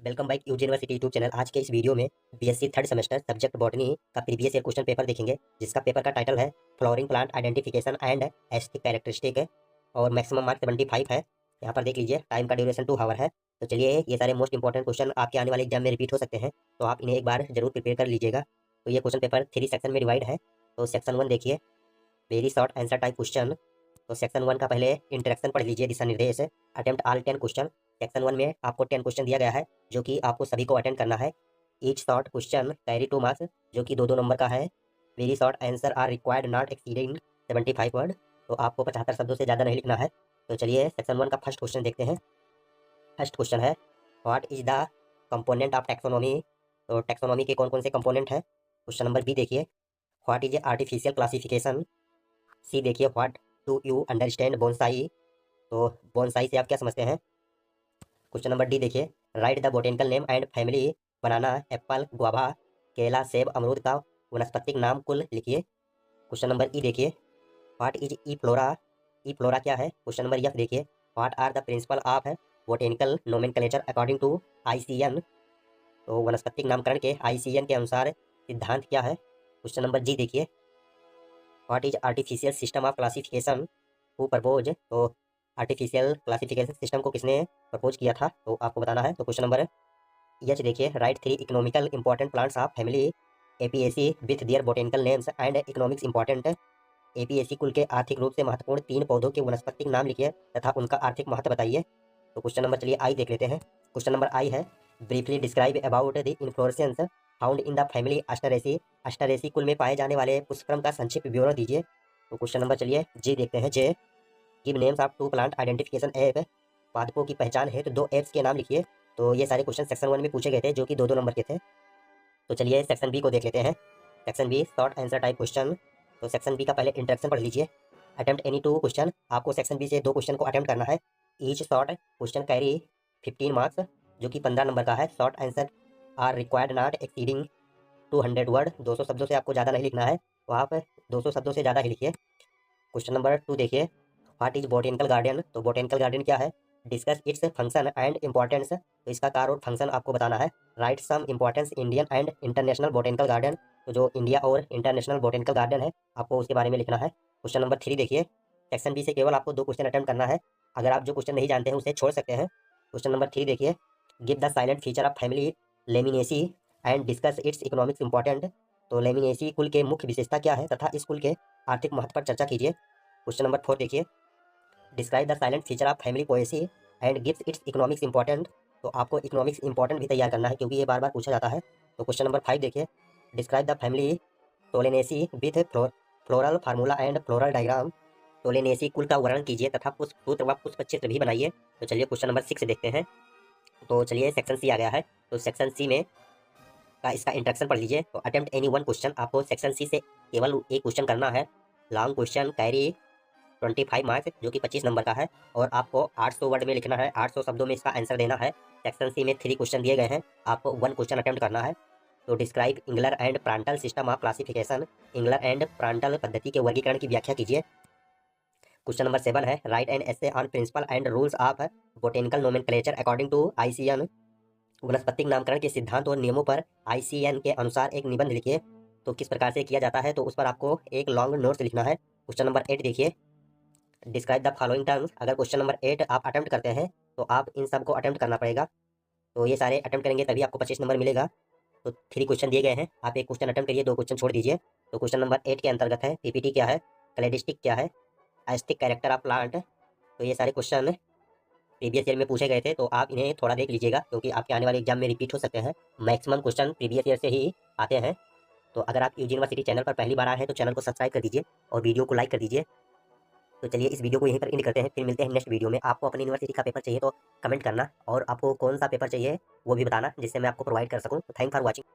Welcome back UG university YouTube channel. आज के इस वीडियो में BSc third semester subject botany का प्रीवियस ईयर क्वेश्चन पेपर देखेंगे, जिसका पेपर का टाइटल है flowering plant identification and aesthetic characteristic और मैक्सिमम मार्क 75 है। यहाँ पर देख लीजिए, टाइम का ड्यूरेशन 2 आवर है। तो चलिए, ये सारे मोस्ट इंपॉर्टेंट क्वेश्चन आपके आने वाले एग्जाम में रिपीट हो सकते हैं, तो आप इन्हें एक बार जरूर प्रिपेयर कर लीजिएगा। तो ये क्वेश्चन पेपर 3 सेक्शन में डिवाइड है। तो सेक्शन 1 देखिए, very short answer type question. तो सेक्शन 1 का पहले इंट्रोडक्शन पढ़ लीजिए, दिशा निर्देश, अटेम्प्ट ऑल 10 क्वेश्चन। सेक्शन 1 में आपको 10 क्वेश्चन दिया गया है, जो कि आपको सभी को अटेंड करना है। Each short question carry 2 marks, जो कि 2-2 नंबर का है। Very short answer are required not exceeding 75 word. तो आपको 75 शब्दों से ज़्यादा नहीं लिखना है। तो चलिए सेक्शन 1 का फर्स्ट क्वेश्चन देखते हैं। फर्स्ट क्वेश्चन है, what is the component of taxonomy. तो टैक्सोनॉमी के कौन कौन से कंपोनेंट है। क्वेश्चन नंबर बी देखिए, what is a artificial classification. C देखिए, what do you understand bonsai. तो बोनसाई से आप क्या समझते हैं। क्वेश्चन नंबर डी देखिए, write the botanical name and family. Banana, apple, guava, केला, सेब, अमरूद का वनस्पतिक नाम कुल लिखिए। क्वेश्चन नंबर ई देखिए, what is E flora. E flora क्या है। क्वेश्चन नंबर एफ देखिए, what are the principle of botanical nomenclature according to ICN. तो वनस्पतिक नामकरण के आईसीएन के अनुसार सिद्धांत क्या है। क्वेश्चन नंबर जी देखिए, what is artificial system of classification who propose. तो आर्टिफिशियल क्लासिफिकेशन सिस्टम को किसने प्रपोज किया था, तो आपको बताना है। तो क्वेश्चन नंबर एच देखिए, right 3 economical important plants of family APAC with their botanical names and economics important. APAC कुल के आर्थिक रूप से महत्वपूर्ण 3 पौधों के वनस्पतिक नाम लिखिए तथा उनका आर्थिक महत्व बताइए। तो क्वेश्चन नंबर चलिए आई देख लेते हैं। क्वेश्चन नंबर आई है, briefly describe about the inflorescence found in the family Asteraceae. Asteraceae कुल में पाए जाने वाले पुष्पक्रम का संक्षिप्त विवरण दीजिए। तो क्वेश्चन नंबर चलिए जी देखते हैं। J, give names of 2 plant identification app. पादपों की पहचान है तो 2 ऐप्स के नाम लिखिए। तो ये सारे क्वेश्चन सेक्शन 1 में पूछे गए थे, जो कि 2-2 नंबर के थे। तो चलिए सेक्शन बी को देख लेते हैं। Section B short answer type question. तो सेक्शन बी का पहले इंट्रोडक्शन पढ़ लीजिए। Attempt any 2 question. आपको सेक्शन बी से 2 क्वेश्चन को अटेम्प्ट करना है। Each short question carry 15 marks, जो कि 15 नंबर का है। Short answer are required not exceeding 200 word. 200 शब्दों से आपको ज़्यादा नहीं लिखना है, तो आप 200 शब्दों से ज़्यादा ही लिखिए। क्वेश्चन नंबर 2 देखिए, व्हाट इज बोटेनिकल गार्डन। तो बोटेनिकल गार्डन क्या है। Discuss its function and importance. तो इसका कार्य और फंक्शन आपको बताना है। Write some importance Indian and international botanical garden. तो जो इंडिया और इंटरनेशनल बोटेनिकल गार्डन है, आपको उसके बारे में लिखना है। क्वेश्चन नंबर 3 देखिए, सेक्शन बी से केवल आपको 2 क्वेश्चन अटेम्प्ट करना है। अगर आप जो क्वेश्चन नहीं जानते हैं उसे छोड़ सकते हैं। क्वेश्चन नंबर 3 देखिए, give the salient feature of family Lamiaceae and discuss its economics important. तो लेमिनेसी कुल के मुख्य विशेषता क्या है तथा इस कुल के आर्थिक महत्व पर चर्चा कीजिए। क्वेश्चन नंबर 4 देखिए, describe the salient feature of family Poaceae and gives it's economics important. तो आपको इकोनॉमिक्स इंपॉर्टेंट भी तैयार करना है, क्योंकि ये बार बार पूछा जाता है। तो क्वेश्चन नंबर 5 देखिए, describe the family solanaceae with floral formula and floral diagram. Solanaceae कुल का वर्णन कीजिए तथा पुष्प सूत्र व पुष्प चित्र भी बनाइए। तो चलिए क्वेश्चन नंबर 6 देखते हैं। तो चलिए सेक्शन सी आ गया है। तो सेक्शन सी में का इसका इंट्रोडक्शन पढ़ लीजिए। तो अटेम्प्ट एनी 1 क्वेश्चन। आपको सेक्शन सी से केवल एक क्वेश्चन करना है। लॉन्ग क्वेश्चन कैरी 25 मार्क्स, जो कि 25 नंबर का है, और आपको 800 वर्ड में लिखना है। 800 शब्दों में इसका आंसर देना है। सेक्शन सी में 3 क्वेश्चन दिए गए हैं, आपको 1 क्वेश्चन अटेम्प्ट करना है। तो describe Engler and Prantl system of classification. Engler and Prantl पद्धति के वर्गीकरण की व्याख्या कीजिए। क्वेश्चन नंबर 7 है, write an essay on principle and rules of botanical nomenclature according to ICN. वनस्पतिक नामकरण के सिद्धांत और नियमों पर आईसीएन के अनुसार एक निबंध लिखिए। तो किस प्रकार से किया जाता है, तो उस पर आपको एक लॉन्ग नोट्स लिखना है। क्वेश्चन नंबर 8 देखिए, डिस्क्राइब द फॉलोइंग टर्म्स। अगर क्वेश्चन नंबर 8 आप अटेम्प्ट करते हैं, तो आप इन सब को अटेम्प्ट करना पड़ेगा। तो ये सारे अटेम्प्ट करेंगे तभी आपको 25 नंबर मिलेगा। तो 3 क्वेश्चन दिए गए हैं, आप एक क्वेश्चन अटेम्प्ट करिए, 2 क्वेश्चन छोड़ दीजिए। तो क्वेश्चन नंबर 8 के अंतर्गत है पीपीटी क्या है, क्लेडिस्टिक क्या है, एस्थेटिक कैरेक्टर ऑफ प्लांट। तो ये सारे क्वेश्चन प्रीवियस ईयर में पूछे गए थे, तो आप इन्हें थोड़ा देख लीजिएगा, क्योंकि आपके आने वाले एग्जाम में रिपीट हो सकते हैं। मैक्सिमम क्वेश्चन प्रीवियस ईयर से ही आते हैं। तो अगर आप यूजी यूनिवर्सिटी चैनल पर पहली बार आए हैं, तो चैनल को सब्सक्राइब कर दीजिए और वीडियो को लाइक कर दीजिए। तो चलिए इस वीडियो को यहीं पर एंड करते हैं, फिर मिलते हैं नेक्स्ट वीडियो में। आपको अपनी यूनिवर्सिटी का पेपर चाहिए तो कमेंट करना, और आपको कौन सा पेपर चाहिए वो भी बताना, जिससे मैं आपको प्रोवाइड कर सकूं। Thank for watching.